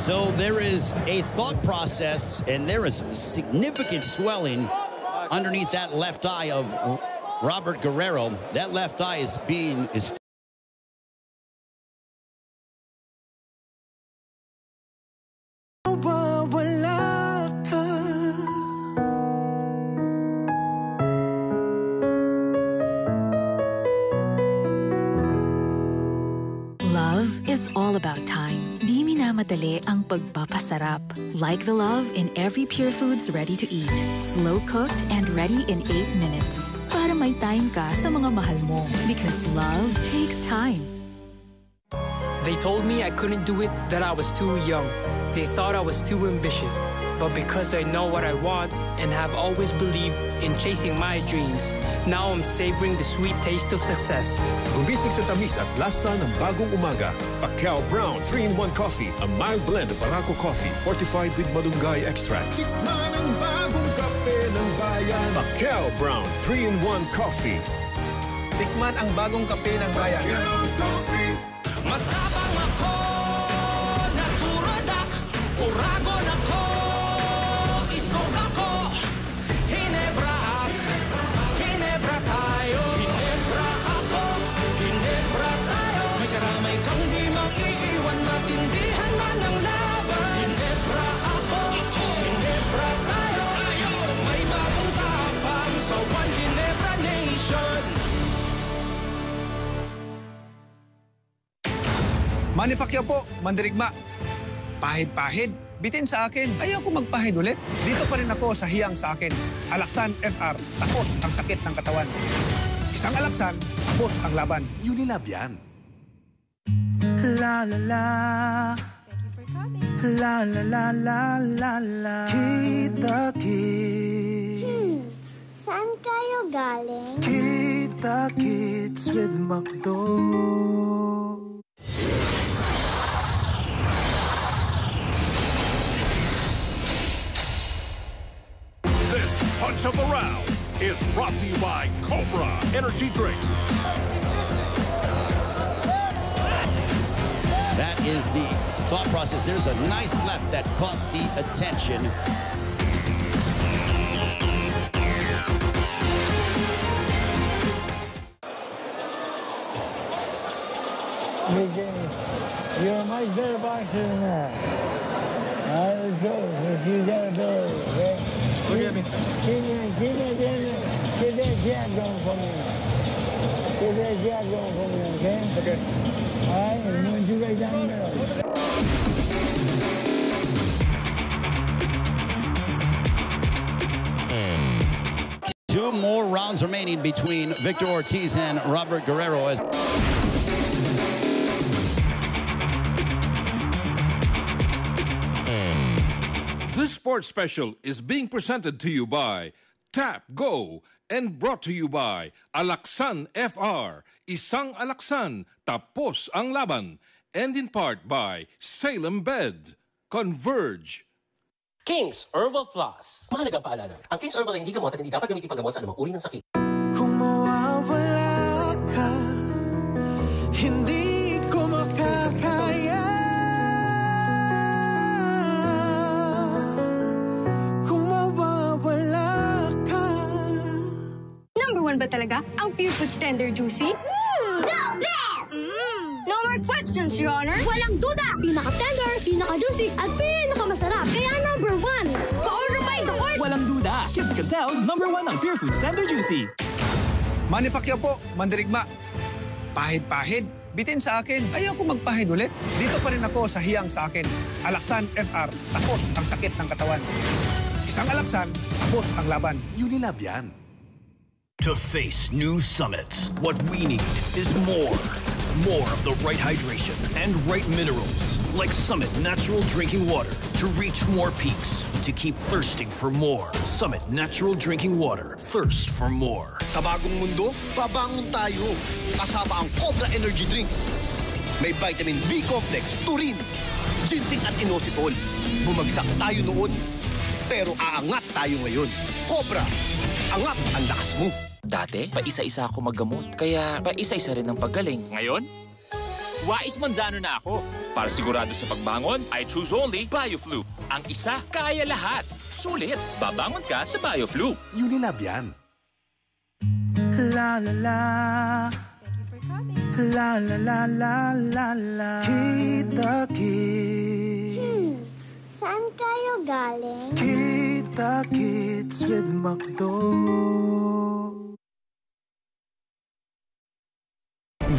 So there is a thought process, and there is significant swelling underneath that left eye of Robert Guerrero. That left eye is Love is all about time. Di minamadali ang pagpapasarap. Like the love in every Pure Foods ready to eat. Slow cooked and ready in 8 minutes. Para may time ka sa mga mahal mo. Because love takes time. They told me I couldn't do it, that I was too young. They thought I was too ambitious. But because I know what I want and have always believed in chasing my dreams, now I'm savoring the sweet taste of success. Gumising sa tamis at lasa ng bagong umaga. Pacquiao Brown 3-in-1 Coffee, a mild blend of Barako coffee fortified with malunggay extracts. Tikman ang bagong kape ng bayan. Pacquiao Brown 3-in-1 Coffee. Tikman ang bagong kape ng bayan. Pacquiao Coffee. Matapang ako, naturadak, uragon ako, isog ako, hinebra tayo, hinebra ako, hinebra tayo, may karamay kang di mag-iiwan, matindihan man ang laban, hinebra ako, hinebra tayo, may bagong tapang sa One Ginebra Nation. Manny Pacquiao po, mandirigma. Pahid-pahid, bitin sa akin. Ayaw ko magpahid ulit. Dito pa rin ako sa hiyang sa akin. Alaksan FR, tapos ang sakit ng katawan. Isang alaksan, tapos ang laban. Unilab yan. La la la. Thank you for coming. La la la la la la. Kita Kids. Saan kayo galing? Kita Kids with McDo. This Punch of the Round is brought to you by Cobra Energy Drink. That is the thought process. There's a nice left that caught the attention. You're a much better boxer than that. All right, let's go. Let's use that ability, okay? Look at me. Keep that jab going for me. Keep that jab going for me, okay? Okay. All right, and I'm going to do right down the middle. Two more rounds remaining between Victor Ortiz and Robert Guerrero. This sports special is being presented to you by Tap Go and brought to you by Alaksan FR, Isang Alaksan, tapos ang laban, and in part by Salem Bed, Converge. King's Herbal Plus. Mahalagang paalala, ang King's Herbal ay hindi gamot at hindi dapat gamitin paggamot sa anumang uri ng sakit. Kung mawawala ka, hindi ko makakaya. Kung mawawala ka. Number 1 ba talaga ang Pure Foods Tender Juicy? The best! No more questions, Your Honor. Walang duda! Pinaka-tender, pinaka-juicy, at pinaka-masarap. Kaya number 1. Pa-order by the court! Walang duda! Kids can tell, number 1 ang Pure Foods Tender Juicy. Manny Pacquiao po, mandirigma. Pahid-pahid, bitin sa akin. Ayaw ko magpahid ulit. Dito pa rin ako sa hiyang sa akin. Alaksan FR, tapos ang sakit ng katawan. Isang alaksan, tapos ang laban. Unilab yan. To face new summits, what we need is more. More of the right hydration and right minerals, like Summit Natural Drinking Water, to reach more peaks, to keep thirsting for more. Summit Natural Drinking Water, thirst for more. Sa bagong mundo, babangon tayo. Kasama ang Cobra Energy Drink. May vitamin B complex, taurine, ginseng at inositol. Bumagsak tayo noon, pero aangat tayo ngayon. Cobra, angat ang lakas mo. Dati, paisa-isa ako maggamot, kaya paisa-isa rin ang paggaling. Ngayon, Wais manzano na ako. Para sigurado sa pagbangon, I choose only BioFlu. Ang isa, kaya lahat. Sulit, babangon ka sa BioFlu. Unilab yan. La la la. La la la la la la. Kita Kids. Saan kayo galing? Kita Kids with McDo.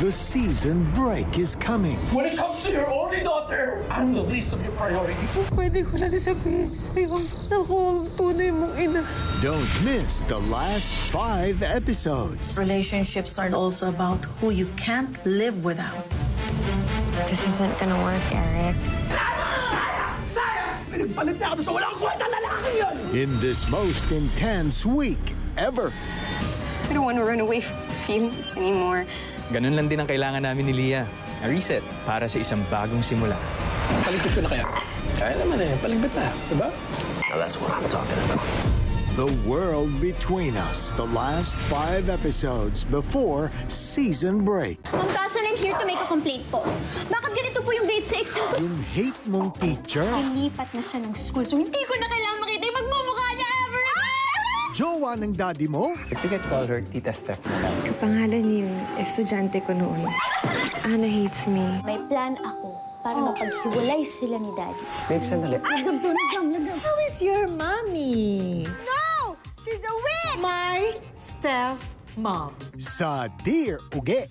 The season break is coming. When it comes to your only daughter, I'm the least of your priorities. Pwede ko lang sabihin sa'yo na ako ang tunay mong ina. Don't miss the last 5 episodes. Relationships are also about who you can't live without. This isn't gonna work, Eric. Pinagpalit na ako sa walang kwenta lalaki yun! In this most intense week ever. I don't want to run away from feelings anymore. Ganun lang din ang kailangan namin ni Leah. A reset para sa isang bagong simula. Paligpit ko na kaya? Kaya naman eh, paligpit na, diba? Now that's what I'm talking about. The World Between Us. The last 5 episodes before season break. Ma'am Carson, I'm here to make a complaint po. Bakit ganito po yung grade sa exam ko? Yung hate mong teacher. Nilipat na siya ng school, so hindi ko na kailangan makita yung magmumukha niya ever again! Jowa ng daddy mo? I think I'd call her Tita Steph na lang. Kapangalan niyo yung estudyante ko noon. Anna hates me. May plan ako para mapaghiwalay sila ni Daddy. Babe, sandali. Lagam. How is your mommy? No! She's a witch! My Steph mom. Sa Dear Uge.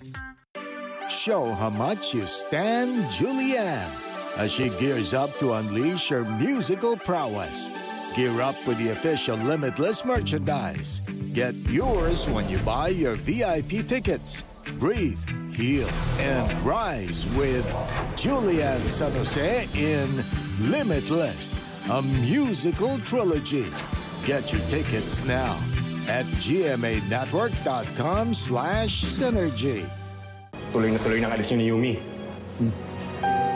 Show how much you stand Julianne as she gears up to unleash her musical prowess. Gear up with the official Limitless merchandise. Get yours when you buy your VIP tickets. Breathe, heal, and rise with Julianne San Jose in Limitless, a musical trilogy. Get your tickets now at gmanetwork.com/synergy. Tuloy na tuloy ng alis niyo ni Yumi.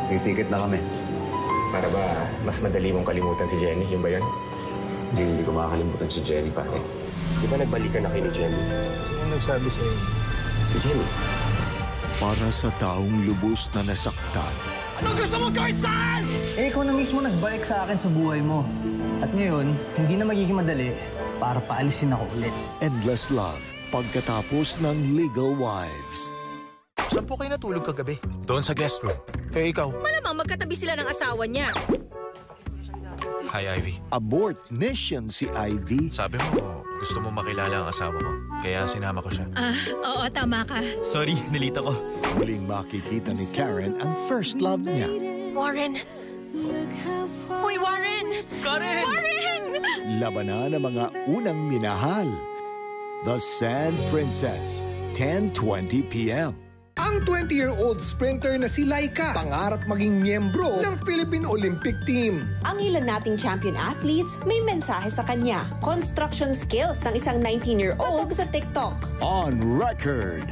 May ticket na kami. Para ba mas madali mong kalimutan si Jenny? Yun ba yun? Hindi ko makakalimutan si Jenny, pare. Di ba nagbalikan na kayo ni Jenny? Sino nagsabi sa'yo? Si Jenny. Para sa taong lubos na nasaktan. Anong gusto mo gawin saan? Eh, ikaw na mismo nagbalik sa akin sa buhay mo. At ngayon, hindi na magiging madali para paalisin ako ulit. Endless love pagkatapos ng Legal Wives. Saan po kayo natulog kagabi? Doon sa guest room. Eh, ikaw? Malamang magkatabi sila ng asawa niya. Hi, Ivy. Abort mission si Ivy. Sabi mo, gusto mo makilala ang asawa ko. Kaya sinama ko siya. Oo, tama ka. Sorry, nilita ko. Muling makikita ni Karen ang first love niya. Warren. Hoy, Warren! Karen! Warren! Labanan ng mga unang minahal. The Sand Princess, 10:20 p.m. Ang 20-year-old sprinter na si Laika, pangarap maging miyembro ng Philippine Olympic Team. Ang ilan nating champion athletes may mensahe sa kanya. Construction skills ng isang 19-year-old sa TikTok. On record.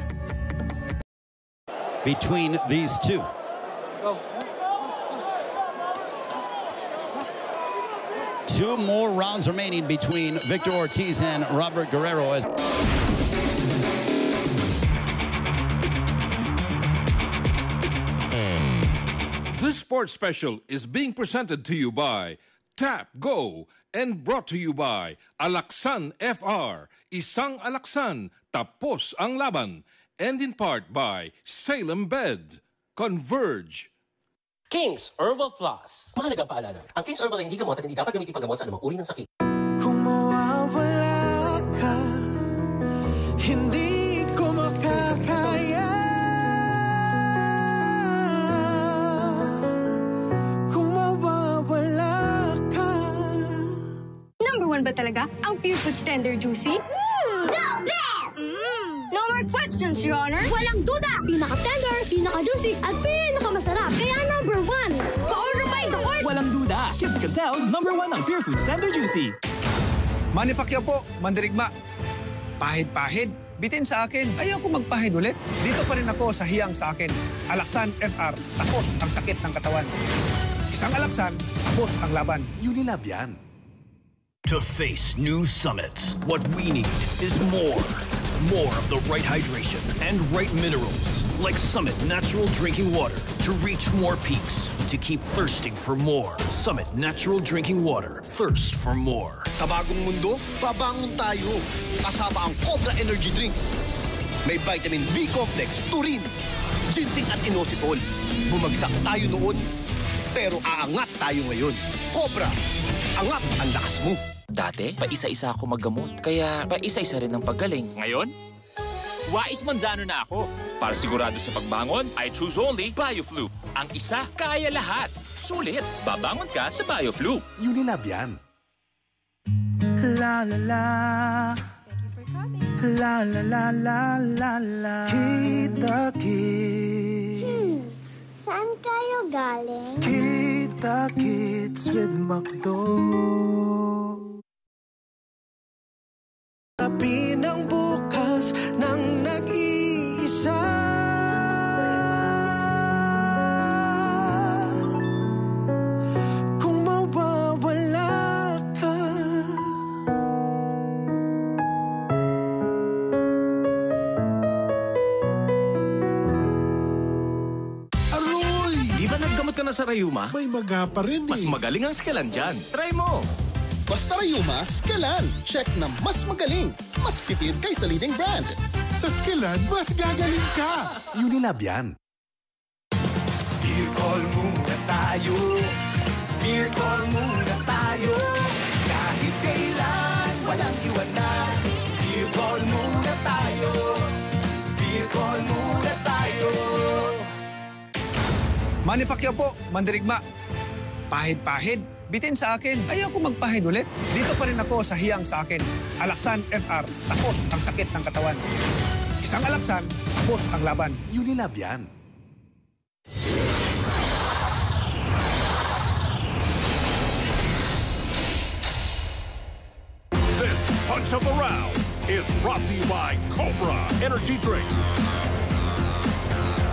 Between these two. Go. 2 more rounds remaining between Victor Ortiz and Robert Guerrero. This sports special is being presented to you by Tap Go and brought to you by Alaksan FR, Isang Alaksan, Tapos ang Laban, and in part by Salem Bed, Converge. King's Herbal Plus. Mahalagang paalala, ang King's Herbal ay hindi gamot at hindi dapat gamitin paggamot sa anumang uri ng sakit. Kung mawawala ka, hindi ko makakaya. Kung mawawala ka. Number 1 ba talaga ang Pure Food Standard Juicy? The best! No more questions, Your Honor. Walang duda! Pinaka-tender, pinaka-juicy, at pinaka-masarap. Kaya number 1. Pa-order by the heart! Walang duda! Kids can tell, number 1 ang Pure Food Standard Juicy. Manny Pacquiao po, mandirigma. Pahid-pahid, bitin sa akin. Ayaw ko magpahid ulit. Dito pa rin ako sa hiyang sa akin. Alaksan FR, tapos ang sakit ng katawan. Isang alaksan, tapos ang laban. Unilab yan. To face new summits, what we need is more. More of the right hydration and right minerals, like Summit Natural Drinking Water to reach more peaks, to keep thirsting for more. Summit Natural Drinking Water. Thirst for more. Sa bagong mundo, babangon tayo. Kasama ang Cobra Energy Drink. May vitamin B complex, taurine, ginseng at inositol. Bumagsak tayo noon, pero aangat tayo ngayon. Cobra, angat ang lakas mo. Dati, paisa-isa ako maggamot. Kaya paisa-isa rin ang pagaling. Ngayon, wais manzano na ako. Para sigurado sa pagbangon, I choose only BioFlu. Ang isa, kaya lahat. Sulit, babangon ka sa BioFlu. Unilab yan. La la la. La la la la la la. Kita Kids. Saan kayo galing? Kita Kids with McDo. Tabi ng bukas ng nag-iisa. Kung mawawala ka. Aroy! Di ba naggamot ka na sa Rayuma? May maga pa rin Mas magaling ang Scalan dyan. Try mo! Basta Rayuma, Scalan. Check na mas magaling. Mas pipid kaysa leading brand. Sa Scalan, mas gagaling ka. Unilab yan. Beer call muna tayo. Beer call muna tayo. Kahit kailan, walang iwanan. Beer call muna tayo. Beer call muna tayo. Manny Pacquiao po, mandirigma. Pahid-pahid, bitin sa akin. Ayaw ko magpahid ulit. Dito pa rin ako sa hiyang sa akin. Alaksan FR, tapos ang sakit ng katawan. Isang alaksan, tapos ang laban. Unilab yan. This punch of the round is brought to you by Cobra Energy Drink.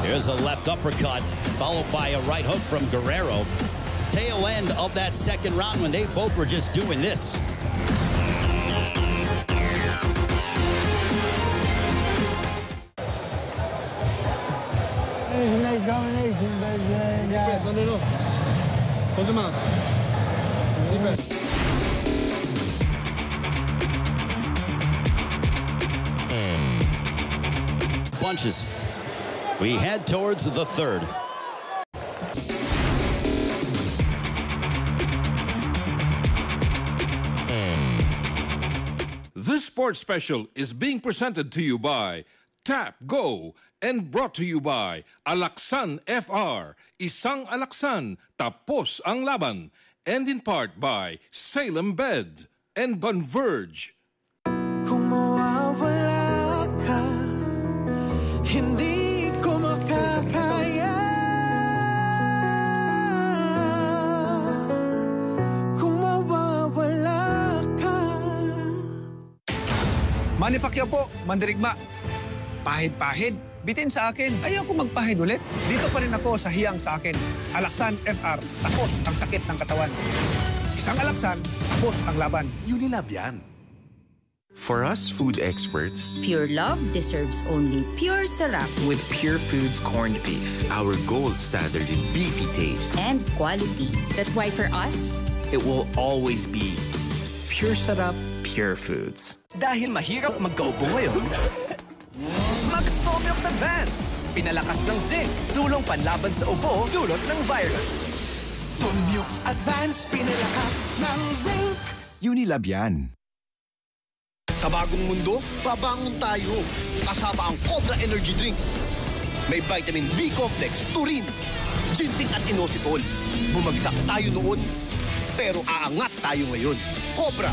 There's a left uppercut, followed by a right hook from Guerrero. Tail end of that second round when they both were just doing this. Nice combination, but no. Hold him out. Punches. We head towards the third. This sports special is being presented to you by Tap Go and brought to you by Alaksan FR, Isang Alaksan, Tapos ang Laban, and in part by Salem Bed and Converge. Kung mawawala ka, hindi ko makakaya. Kung mawawala ka. Manny Pacquiao po, mandirigma. Pahid-pahid, bitin sa akin. Ayaw ko magpahid ulit. Dito pa rin ako sa hiyang sa akin. Alaksan FR, tapos ang sakit ng katawan. Isang alaksan, tapos ang laban. Unilab yan. For us food experts, Pure Love deserves only pure sarap with Pure Foods corned beef. Our gold standard in beefy taste and quality. That's why for us, it will always be Pure Sarap, Pure Foods. Dahil mahirap magkaupo ngayon, mag-Somyox Advance. Pinalakas ng zinc, tulong panlaban sa ubo, dulot ng virus. Somyox Advance, pinalakas ng zinc. Unilab yan. Sa bagong mundo, babangon tayo. Kasama ang Cobra Energy Drink. May vitamin B complex, taurine, ginseng at inositol. Bumagsak tayo noon, pero aangat tayo ngayon. Cobra,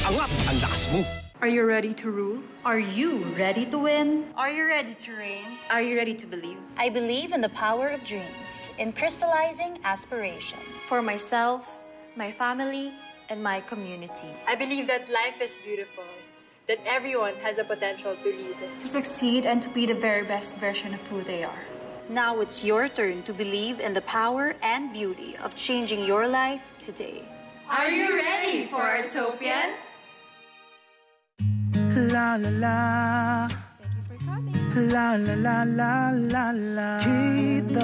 angat ang lakas mo. Are you ready to rule? Are you ready to win? Are you ready to reign? Are you ready to believe? I believe in the power of dreams, in crystallizing aspiration. For myself, my family, and my community. I believe that life is beautiful, that everyone has a potential to live it. To succeed and to be the very best version of who they are. Now it's your turn to believe in the power and beauty of changing your life today. Are you ready for Artopian? La la la. La la la la la la. Kita